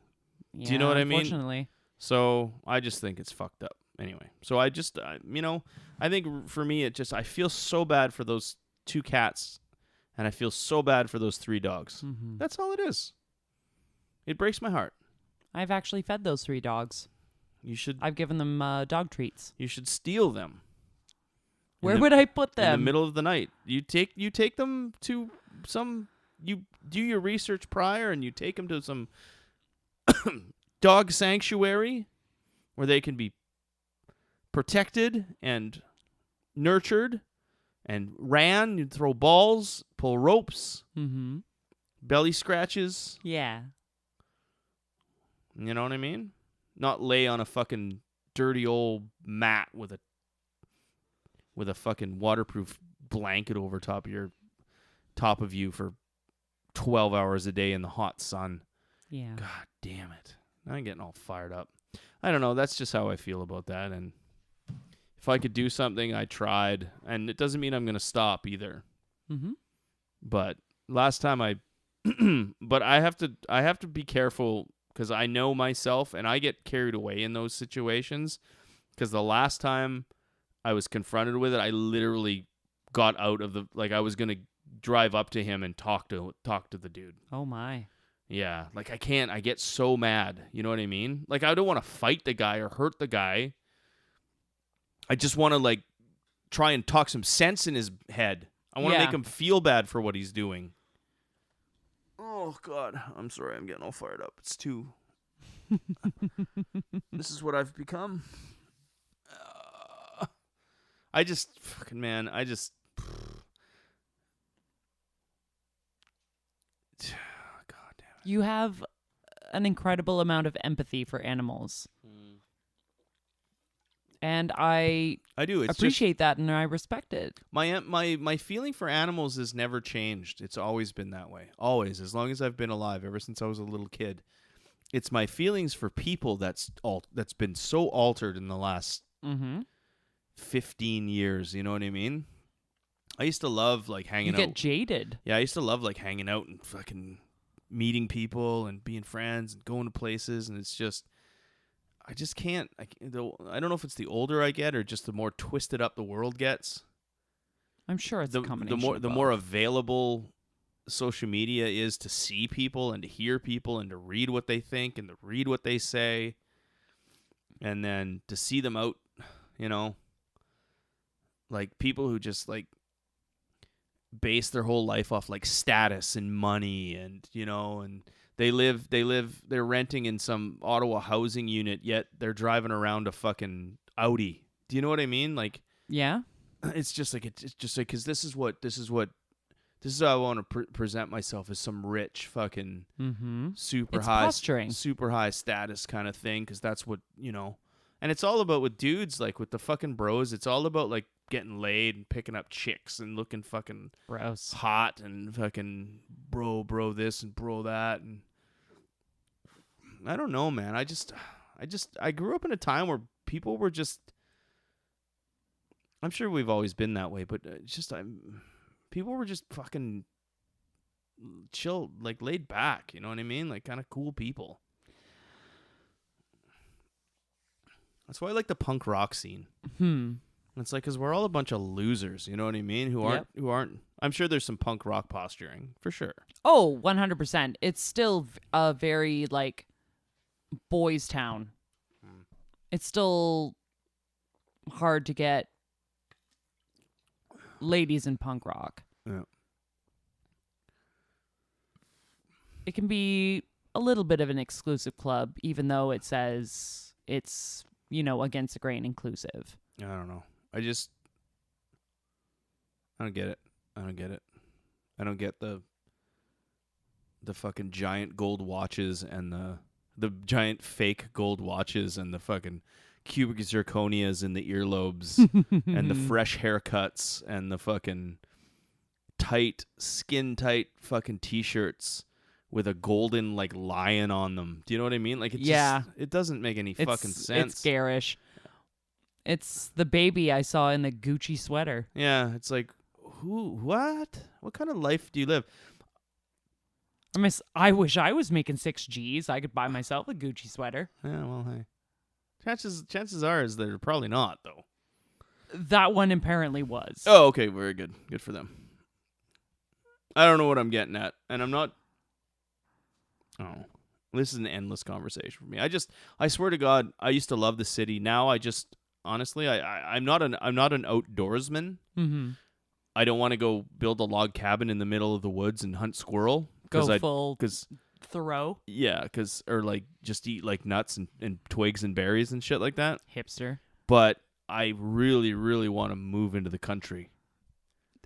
Speaker 2: Yeah,
Speaker 1: do you know what I mean?
Speaker 2: Unfortunately.
Speaker 1: So I just think it's fucked up. Anyway, so I just, I think for me, I feel so bad for those 2 cats, and I feel so bad for those 3 dogs. Mm-hmm. That's all it is. It breaks my heart.
Speaker 2: I've actually fed those 3 dogs.
Speaker 1: You should.
Speaker 2: I've given them dog treats.
Speaker 1: You should steal them.
Speaker 2: Where would I put them?
Speaker 1: In the middle of the night. You take them to some. You do your research prior, and you take them to some dog sanctuary where they can be protected and nurtured and ran. You throw balls, pull ropes, belly scratches.
Speaker 2: Yeah.
Speaker 1: You know what I mean? Not lay on a fucking dirty old mat with a fucking waterproof blanket over top of you for 12 hours a day in the hot sun.
Speaker 2: Yeah.
Speaker 1: God damn it. I'm getting all fired up. I don't know. That's just how I feel about that. And if I could do something, I tried. And it doesn't mean I'm going to stop either.
Speaker 2: Mm-hmm.
Speaker 1: But last time but I have to be careful because I know myself and I get carried away in those situations. Because the last time I was confronted with it, I literally got out of I was going to drive up to him and talk to the dude.
Speaker 2: Oh my.
Speaker 1: Yeah, I can't. I get so mad. You know what I mean? I don't want to fight the guy or hurt the guy. I just want to try and talk some sense in his head. I want to make him feel bad for what he's doing. Oh God, I'm sorry. I'm getting all fired up. It's too. This is what I've become. I just fucking man. I just.
Speaker 2: You have an incredible amount of empathy for animals. And I
Speaker 1: do. It's
Speaker 2: appreciate that, and I respect it.
Speaker 1: my feeling for animals has never changed. It's always been that way. Always, as long as I've been alive, ever since I was a little kid. It's my feelings for people that's been so altered in the last 15 years. You know what I mean? I used to love like hanging out.
Speaker 2: You get jaded.
Speaker 1: Yeah, I used to love like hanging out and fucking meeting people and being friends and going to places, and it's just I just can't. I don't know if it's the older I get or just the more twisted up the world gets.
Speaker 2: I'm sure it's a combination.
Speaker 1: The more available social media is to see people and to hear people and to read what they think and to read what they say, and then to see them out, you know, like people who just like base their whole life off like status and money, and you know, and they're renting in some Ottawa housing unit, yet they're driving around a fucking Audi. Do you know what I mean? Like,
Speaker 2: Yeah.
Speaker 1: it's just like because this is how I want to present myself, as some rich fucking super
Speaker 2: It's
Speaker 1: high
Speaker 2: posturing.
Speaker 1: super high status kind of thing, because that's what, you know. And it's all about with dudes, like with the fucking bros, it's all about like getting laid and picking up chicks and looking fucking
Speaker 2: Gross.
Speaker 1: hot and fucking bro this and bro that. And I don't know, man. I grew up in a time where people were just, I'm sure we've always been that way, but people were just fucking chill, like laid back, you know what I mean? Like kind of cool people. That's why I like the punk rock scene. It's like, because we're all a bunch of losers, you know what I mean? Who aren't. I'm sure there's some punk rock posturing, for sure.
Speaker 2: Oh, 100%. It's still a very, like, boys' town. It's still hard to get ladies in punk rock.
Speaker 1: Yeah.
Speaker 2: It can be a little bit of an exclusive club, even though it says it's, you know, against the grain inclusive.
Speaker 1: I don't know. I don't get it. I don't get the fucking giant gold watches and the giant fake gold watches and the fucking cubic zirconias in the earlobes and the fresh haircuts and the fucking skin tight fucking t-shirts with a golden like lion on them. Do you know what I mean? Like, it doesn't make any fucking sense.
Speaker 2: It's garish. It's the baby I saw in the Gucci sweater.
Speaker 1: Yeah, it's like, what kind of life do you live?
Speaker 2: I wish I was making 6 G's. I could buy myself a Gucci sweater.
Speaker 1: Yeah, well, hey. Chances are is they're probably not, though.
Speaker 2: That one apparently was.
Speaker 1: Oh, okay, very good. Good for them. I don't know what I'm getting at, and I'm not. Oh, this is an endless conversation for me. I swear to God, I used to love the city. Now honestly, I'm not an outdoorsman.
Speaker 2: Mm-hmm.
Speaker 1: I don't want to go build a log cabin in the middle of the woods and hunt squirrel.
Speaker 2: Full Thoreau.
Speaker 1: Yeah, or like just eat like nuts and twigs and berries and shit like that.
Speaker 2: Hipster.
Speaker 1: But I really, really want to move into the country.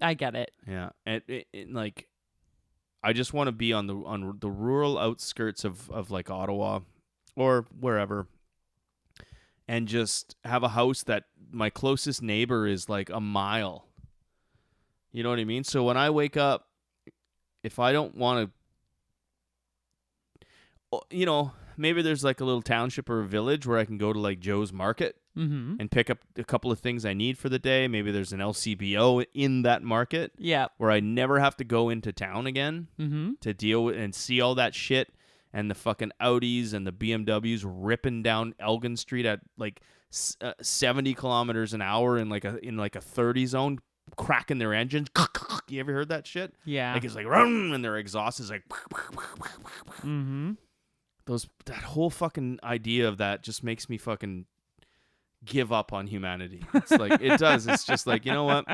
Speaker 2: I get it.
Speaker 1: Yeah, and like, I just want to be on the rural outskirts of like Ottawa or wherever, and just have a house that my closest neighbor is like a mile. You know what I mean? So when I wake up, if I don't want to, you know, maybe there's like a little township or a village where I can go to like Joe's Market and pick up a couple of things I need for the day. Maybe there's an LCBO in that market.
Speaker 2: Yeah.
Speaker 1: Where I never have to go into town again to deal with and see all that shit and the fucking Audis and the BMWs ripping down Elgin Street at like 70 kilometers an hour in like a 30 zone, cracking their engines. You ever heard that shit?
Speaker 2: Yeah.
Speaker 1: Like it's like rum, and their exhaust is like. That whole fucking idea of that just makes me fucking give up on humanity. It's like it does. It's just like, you know what?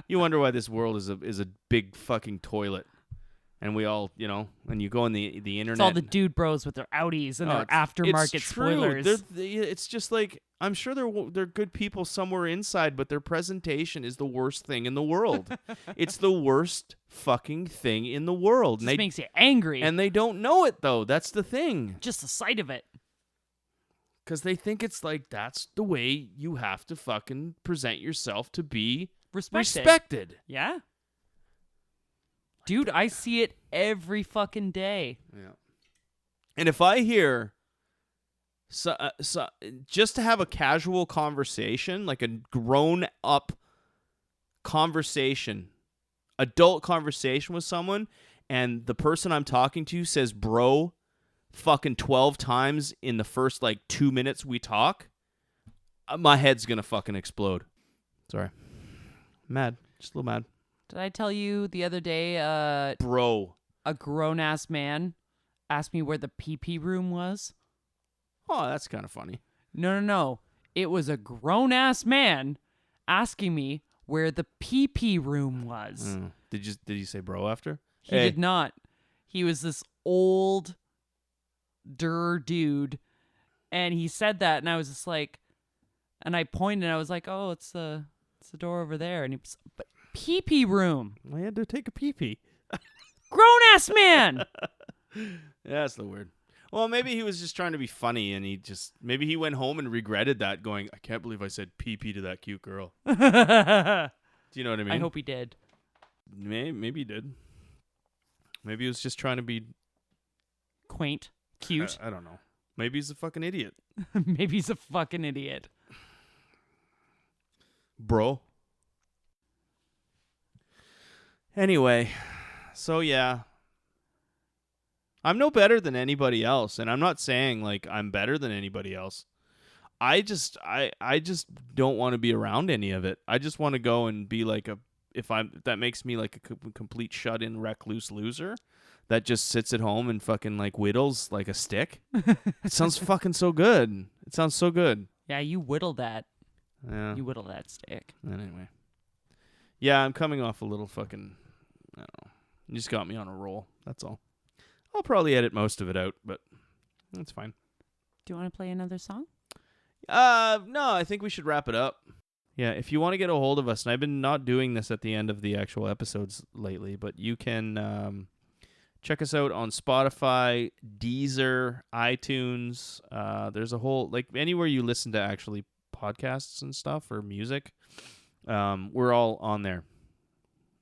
Speaker 1: You wonder why this world is a big fucking toilet, and we all, you know, when you go on the internet,
Speaker 2: it's all the dude bros with their Audis and their aftermarket spoilers.
Speaker 1: It's just like, I'm sure they're good people somewhere inside, but their presentation is the worst thing in the world. It's the worst fucking thing in the world.
Speaker 2: It just makes you angry.
Speaker 1: And they don't know it, though. That's the thing.
Speaker 2: Just the sight of it.
Speaker 1: Because they think it's like that's the way you have to fucking present yourself to be respected.
Speaker 2: Yeah. Dude, I see it every fucking day.
Speaker 1: Yeah. And if I hear just to have a casual conversation, like a grown-up conversation, adult conversation with someone, and the person I'm talking to says bro fucking 12 times in the first, 2 minutes we talk, my head's gonna fucking explode. Sorry. Mad. Just a little mad.
Speaker 2: Did I tell you the other day
Speaker 1: Bro.
Speaker 2: a grown-ass man asked me where the pee-pee room was?
Speaker 1: Oh, that's kind of funny.
Speaker 2: No. It was a grown-ass man asking me where the pee-pee room was.
Speaker 1: Did you say bro after?
Speaker 2: He did not. He was this old dude, and he said that, and I was just like, and I pointed, and I was like, oh, it's the door over there, and he was, but pee-pee room.
Speaker 1: I had to take a pee-pee.
Speaker 2: Grown-ass man.
Speaker 1: Yeah, that's the word. Well, maybe he was just trying to be funny, and maybe he went home and regretted that, going, I can't believe I said pee-pee to that cute girl. Do you know what I mean?
Speaker 2: I hope he did.
Speaker 1: Maybe he did. Maybe he was just trying to be
Speaker 2: Quaint. Cute.
Speaker 1: I don't know. Maybe he's a fucking idiot.
Speaker 2: Maybe he's a fucking idiot.
Speaker 1: Bro. Anyway, so yeah. I'm no better than anybody else, and I'm not saying I'm better than anybody else. I just don't want to be around any of it. I just want to go and be if that makes me a complete shut-in recluse loser that just sits at home and fucking whittles like a stick. It sounds fucking so good. It sounds so good.
Speaker 2: Yeah, you whittle that.
Speaker 1: Yeah.
Speaker 2: You whittle that stick.
Speaker 1: Anyway. Yeah, I'm coming off a little fucking, I don't know. You just got me on a roll. That's all. I'll probably edit most of it out, but that's fine.
Speaker 2: Do you want to play another song?
Speaker 1: No, I think we should wrap it up. Yeah, if you want to get a hold of us, and I've been not doing this at the end of the actual episodes lately, but you can check us out on Spotify, Deezer, iTunes. There's a whole, anywhere you listen to actually podcasts and stuff or music, we're all on there.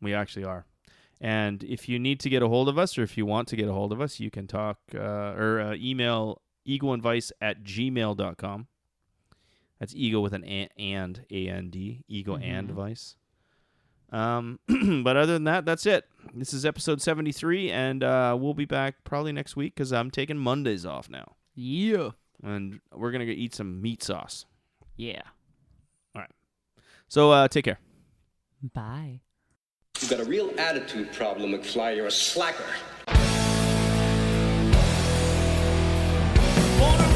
Speaker 1: We actually are. And if you need to get a hold of us, or if you want to get a hold of us, you can talk or email egoandvice@gmail.com. That's ego with an and, A-N-D, ego and vice. But other than that, that's it. This is episode 73, and we'll be back probably next week because I'm taking Mondays off now.
Speaker 2: Yeah.
Speaker 1: And we're going to go eat some meat sauce.
Speaker 2: Yeah.
Speaker 1: All right. So take care.
Speaker 2: Bye.
Speaker 3: You've got a real attitude problem, McFly. You're a slacker.
Speaker 4: Wanna